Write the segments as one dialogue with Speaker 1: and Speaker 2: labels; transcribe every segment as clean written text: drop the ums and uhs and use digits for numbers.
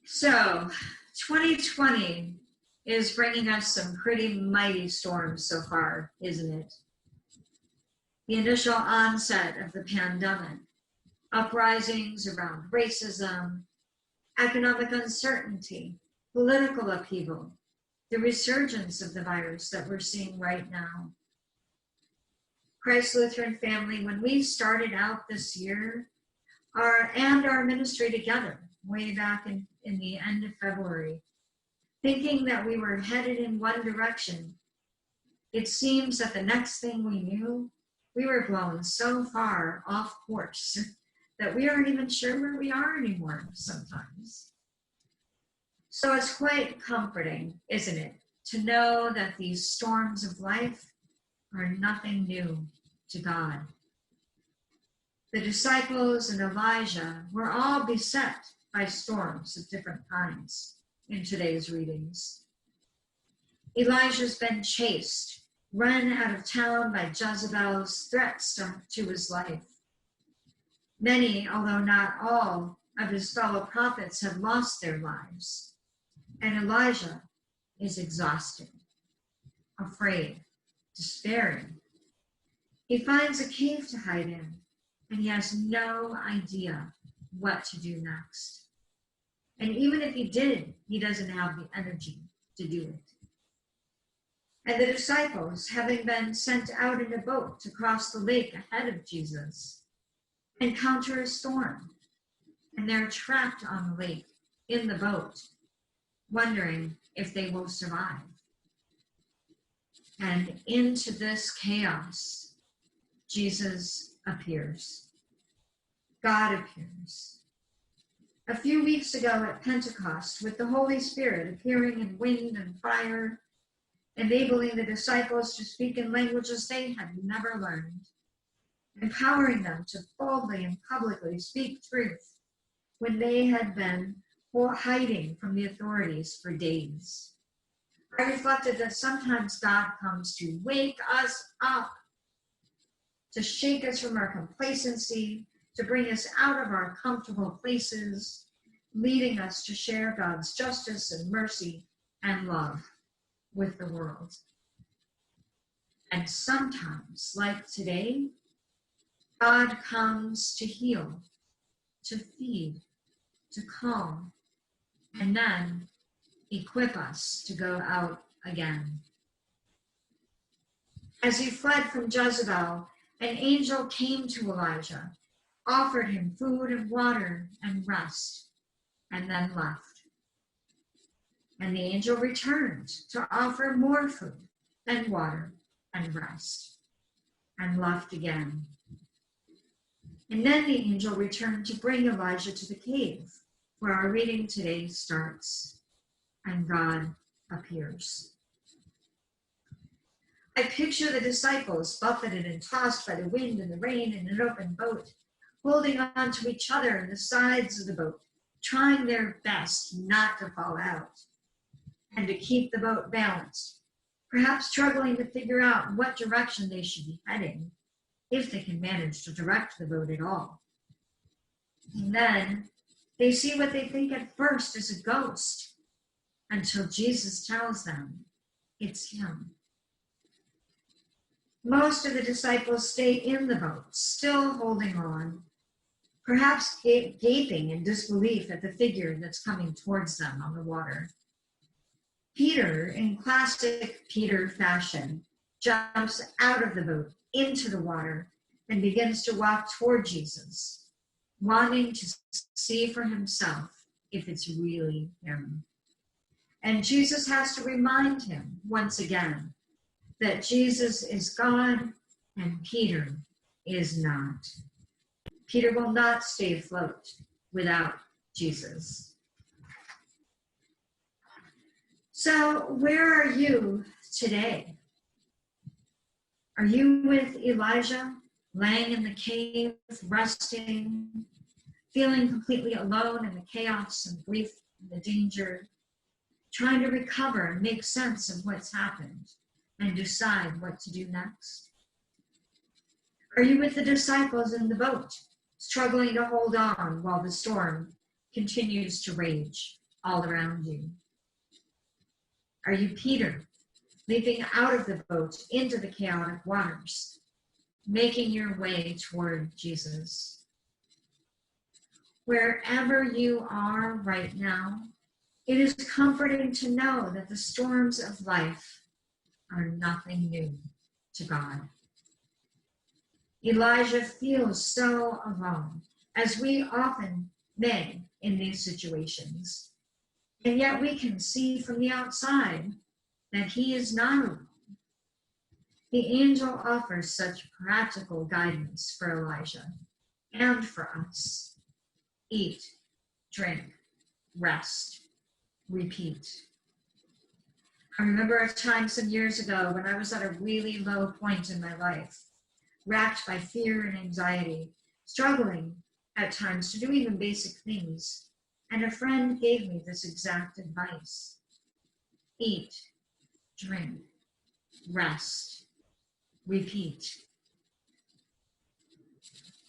Speaker 1: So 2020 is bringing us some pretty mighty storms so far, isn't it? The initial onset of the pandemic, uprisings around racism, economic uncertainty, political upheaval, the resurgence of the virus that we're seeing right now. Christ Lutheran family, when we started out this year, our ministry together, way back in the end of February, thinking that we were headed in one direction, it seems that the next thing we knew, we were blown so far off course that we aren't even sure where we are anymore sometimes. So it's quite comforting, isn't it, to know that these storms of life are nothing new to God. The disciples and Elijah were all beset by storms of different kinds in today's readings. Elijah's been chased, run out of town by Jezebel's threats to his life. Many, although not all, of his fellow prophets have lost their lives. And Elijah is exhausted, afraid, despairing. He finds a cave to hide in, and he has no idea what to do next. And even if he did, he doesn't have the energy to do it. And the disciples, having been sent out in a boat to cross the lake ahead of Jesus, encounter a storm, and they're trapped on the lake in the boat, wondering if they will survive. And into this chaos, Jesus appears. God appears. A few weeks ago at Pentecost, with the Holy Spirit appearing in wind and fire, enabling the disciples to speak in languages they had never learned, empowering them to boldly and publicly speak truth when they had been hiding from the authorities for days. I reflected that sometimes God comes to wake us up, to shake us from our complacency, to bring us out of our comfortable places, leading us to share God's justice and mercy and love with the world. And sometimes, like today, God comes to heal, to feed, to calm, and then equip us to go out again. As he fled from Jezebel, an angel came to Elijah, offered him food and water and rest, and then left. And the angel returned to offer more food and water and rest, and left again. And then the angel returned to bring Elijah to the cave, where our reading today starts, and God appears. I picture the disciples buffeted and tossed by the wind and the rain in an open boat, holding on to each other in the sides of the boat, trying their best not to fall out and to keep the boat balanced, perhaps struggling to figure out what direction they should be heading, if they can manage to direct the boat at all. And then they see what they think at first is a ghost, until Jesus tells them it's him. Most of the disciples stay in the boat, still holding on, perhaps gaping in disbelief at the figure that's coming towards them on the water. Peter, in classic Peter fashion, jumps out of the boat into the water and begins to walk toward Jesus, wanting to see for himself if it's really him. And Jesus has to remind him once again that Jesus is God and Peter is not. Peter will not stay afloat without Jesus. So where are you today? Are you with Elijah, laying in the cave, resting, feeling completely alone in the chaos and grief and the danger, trying to recover and make sense of what's happened and decide what to do next? Are you with the disciples in the boat, struggling to hold on while the storm continues to rage all around you? Are you Peter, leaping out of the boat into the chaotic waters, making your way toward Jesus? Wherever you are right now, it is comforting to know that the storms of life are nothing new to God. Elijah feels so alone, as we often may in these situations. And yet we can see from the outside that he is not alone. The angel offers such practical guidance for Elijah and for us. Eat, drink, rest, repeat. I remember a time some years ago when I was at a really low point in my life, racked by fear and anxiety, struggling at times to do even basic things. And a friend gave me this exact advice. Eat, drink, rest, repeat.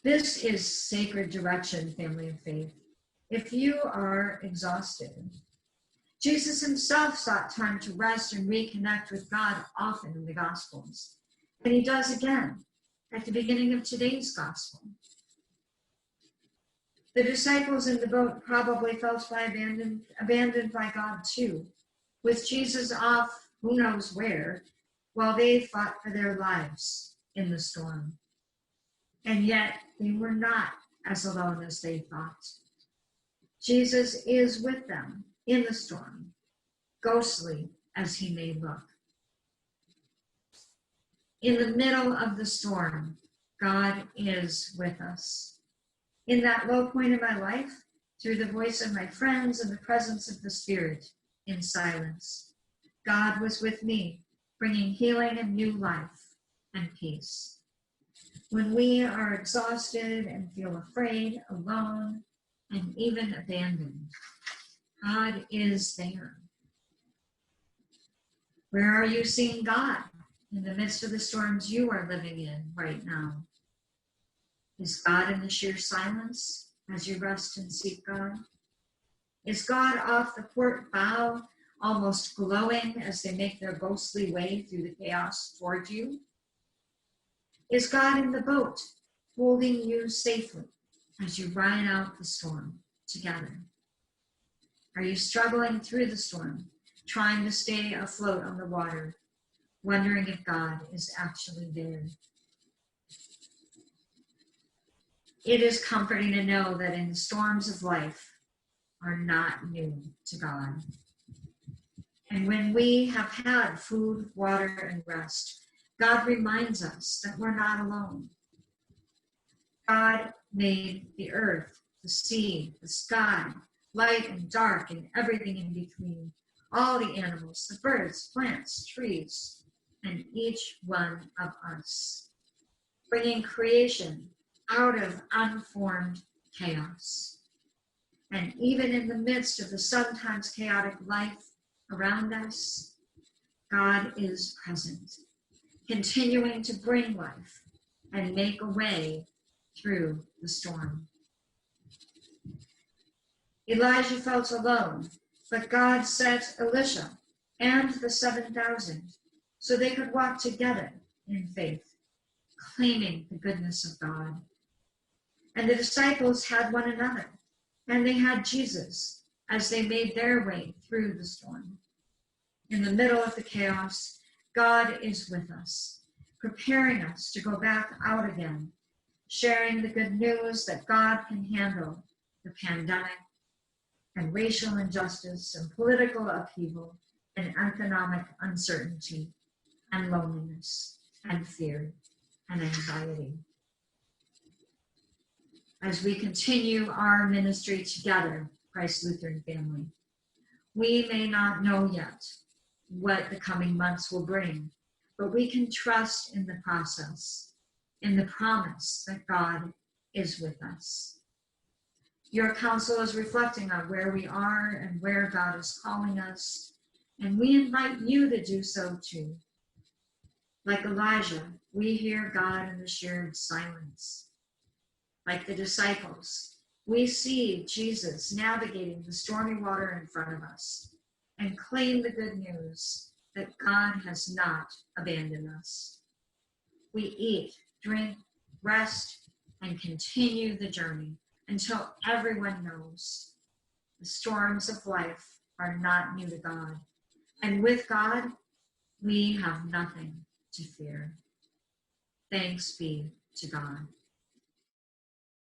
Speaker 1: This is sacred direction, family of faith. If you are exhausted, Jesus himself sought time to rest and reconnect with God often in the Gospels. And he does again at the beginning of today's Gospel. The disciples in the boat probably felt abandoned by God too, with Jesus off who knows where, while they fought for their lives in the storm. And yet they were not as alone as they thought. Jesus is with them in the storm, ghostly as he may look. In the middle of the storm, God is with us. In that low point in my life, through the voice of my friends and the presence of the Spirit in silence, God was with me, bringing healing and new life and peace. When we are exhausted and feel afraid, alone, and even abandoned, God is there. Where are you seeing God in the midst of the storms you are living in right now? Is God in the sheer silence as you rest and seek God? Is God off the port bow, almost glowing as they make their ghostly way through the chaos toward you? Is God in the boat, holding you safely as you ride out the storm together? Are you struggling through the storm, trying to stay afloat on the water, wondering if God is actually there? It is comforting to know that in the storms of life are not new to God. And when we have had food, water, and rest, God reminds us that we're not alone. God made the earth, the sea, the sky, light and dark, and everything in between, all the animals, the birds, plants, trees, and each one of us, bringing creation out of unformed chaos. And even in the midst of the sometimes chaotic life around us, God is present, continuing to bring life and make a way through the storm. Elijah felt alone, but God sent Elisha and the 7,000 so they could walk together in faith, claiming the goodness of God. And the disciples had one another, and they had Jesus as they made their way through the storm. In the middle of the chaos, God is with us, preparing us to go back out again, sharing the good news that God can handle the pandemic and racial injustice and political upheaval and economic uncertainty and loneliness and fear and anxiety. As we continue our ministry together, Christ Lutheran family, we may not know yet what the coming months will bring, but we can trust in the process, in the promise that God is with us. Your counsel is reflecting on where we are and where God is calling us, and we invite you to do so too. Like Elijah, we hear God in the shared silence. Like the disciples, We see Jesus navigating the stormy water in front of us and claim the good news that God has not abandoned us. We eat, drink, rest, and continue the journey until everyone knows the storms of life are not new to God. And with God, we have nothing to fear. Thanks be to God.